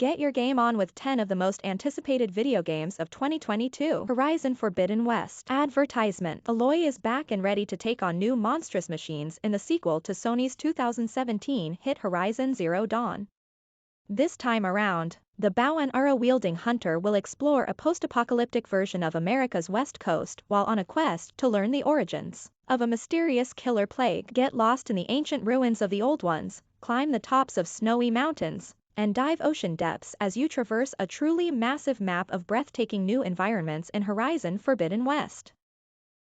Get your game on with 10 of the most anticipated video games of 2022. Horizon Forbidden West. Advertisement. Aloy is back and ready to take on new monstrous machines in the sequel to Sony's 2017 hit Horizon Zero Dawn. This time around, the bow-and-arrow-wielding hunter will explore a post-apocalyptic version of America's West Coast while on a quest to learn the origins of a mysterious killer plague. Get lost in the ancient ruins of the old ones, climb the tops of snowy mountains, and dive ocean depths as you traverse a truly massive map of breathtaking new environments in Horizon Forbidden West.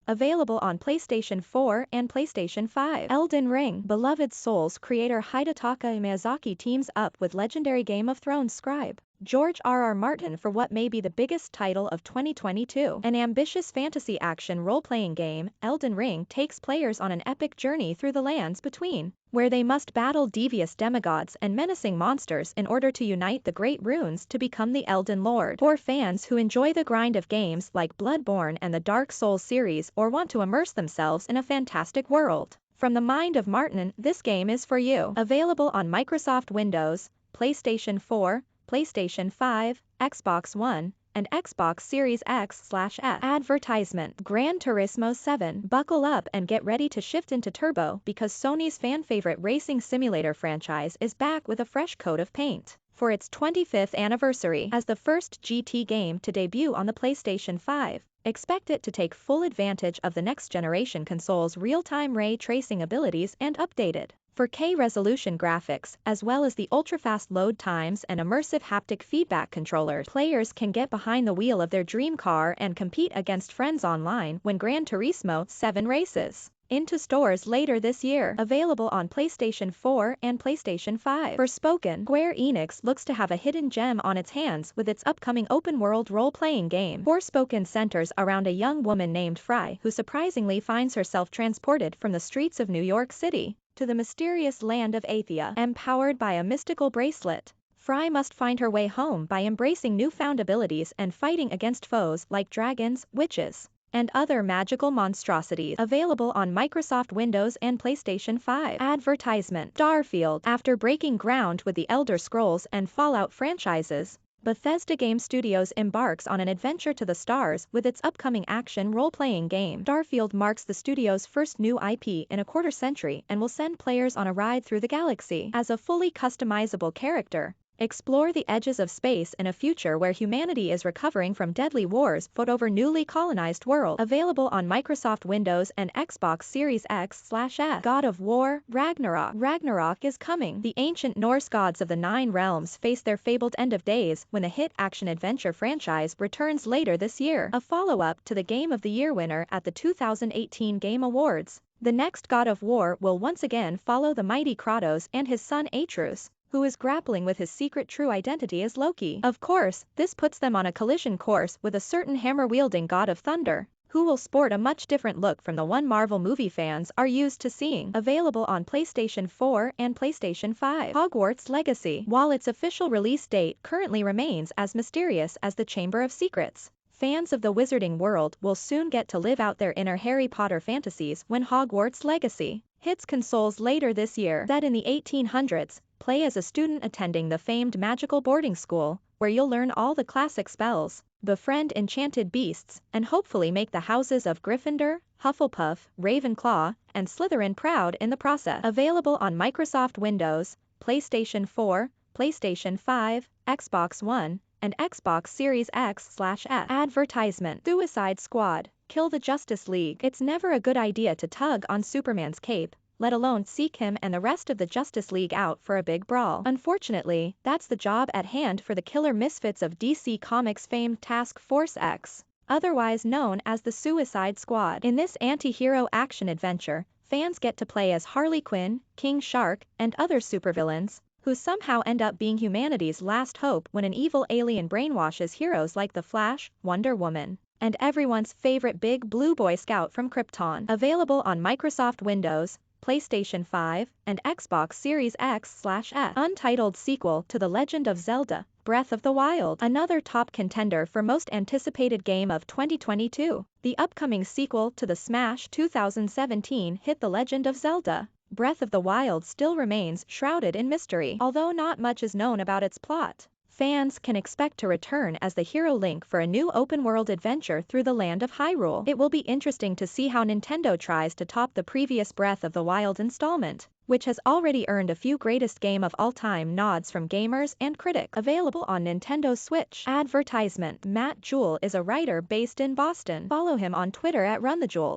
Available on PlayStation 4 and PlayStation 5. Eldon Ring. Beloved Souls creator Hidetaka Miyazaki teams up with legendary Game of Thrones scribe George R.R. Martin for what may be the biggest title of 2022. An ambitious fantasy action role-playing game, Eldon Ring takes players on an epic journey through the lands between, where they must battle devious demigods and menacing monsters in order to unite the Great Runes to become the Elden Lord. For fans who enjoy the grind of games like Bloodborne and the Dark Souls series or want to immerse themselves in a fantastic world from the mind of Martin, this game is for you. Available on Microsoft Windows, PlayStation 4, PlayStation 5, Xbox One, and Xbox Series X/S. Advertisement. Gran Turismo 7. Buckle up and get ready to shift into turbo because Sony's fan-favorite racing simulator franchise is back with a fresh coat of paint. For its 25th anniversary as the first GT game to debut on the PlayStation 5, expect it to take full advantage of the next-generation console's real-time ray tracing abilities and updated 4K resolution graphics, as well as the ultra-fast load times and immersive haptic feedback controllers. Players can get behind the wheel of their dream car and compete against friends online when Gran Turismo 7 races into stores later this year. Available on PlayStation 4 and PlayStation 5. Forspoken. Square Enix looks to have a hidden gem on its hands with its upcoming open-world role-playing game. Forspoken centers around a young woman named Fry who surprisingly finds herself transported from the streets of New York City to the mysterious land of Athia. Empowered by a mystical bracelet, Fry must find her way home by embracing newfound abilities and fighting against foes like dragons, witches, and other magical monstrosities. Available on Microsoft Windows and PlayStation 5. Advertisement. Starfield. After breaking ground with the Elder Scrolls and Fallout franchises, Bethesda Game Studios embarks on an adventure to the stars with its upcoming action role-playing game. Starfield marks the studio's first new IP in a quarter century and will send players on a ride through the galaxy. As a fully customizable character, explore the edges of space in a future where humanity is recovering from deadly wars fought over newly colonized worlds. Available on Microsoft Windows and Xbox Series X/S. God of War, Ragnarok. Ragnarok is coming. The ancient Norse gods of the Nine Realms face their fabled end of days when the hit action-adventure franchise returns later this year. A follow-up to the Game of the Year winner at the 2018 Game Awards, the next God of War will once again follow the mighty Kratos and his son Atreus, who is grappling with his secret true identity as Loki. Of course, this puts them on a collision course with a certain hammer-wielding god of thunder, who will sport a much different look from the one Marvel movie fans are used to seeing. Available on PlayStation 4 and PlayStation 5. Hogwarts Legacy. While its official release date currently remains as mysterious as the Chamber of Secrets, fans of the wizarding world will soon get to live out their inner Harry Potter fantasies when Hogwarts Legacy hits consoles later this year. Set in the 1800s, play as a student attending the famed magical boarding school, where you'll learn all the classic spells, befriend enchanted beasts, and hopefully make the houses of Gryffindor, Hufflepuff, Ravenclaw, and Slytherin proud in the process. Available on Microsoft Windows, PlayStation 4, PlayStation 5, Xbox One, and Xbox Series X/S. Advertisement. Suicide Squad. Kill the Justice League. It's never a good idea to tug on Superman's cape, let alone seek him and the rest of the Justice League out for a big brawl. Unfortunately, that's the job at hand for the killer misfits of DC Comics' famed Task Force X, otherwise known as the Suicide Squad. In this anti-hero action-adventure, fans get to play as Harley Quinn, King Shark, and other supervillains, who somehow end up being humanity's last hope when an evil alien brainwashes heroes like the Flash, Wonder Woman, and everyone's favorite big blue Boy Scout from Krypton. Available on Microsoft Windows, PlayStation 5, and Xbox Series X/S. Untitled sequel to The Legend of Zelda, Breath of the Wild. Another top contender for most anticipated game of 2022, the upcoming sequel to the smash 2017 hit The Legend of Zelda, Breath of the Wild still remains shrouded in mystery. Although not much is known about its plot, Fans can expect to return as the hero Link for a new open-world adventure through the land of Hyrule. It will be interesting to see how Nintendo tries to top the previous Breath of the Wild installment, which has already earned a few greatest game of all time nods from gamers and critics. Available on Nintendo Switch. Advertisement. Matt Jewell is a writer based in Boston. Follow him on Twitter at RunTheJewel.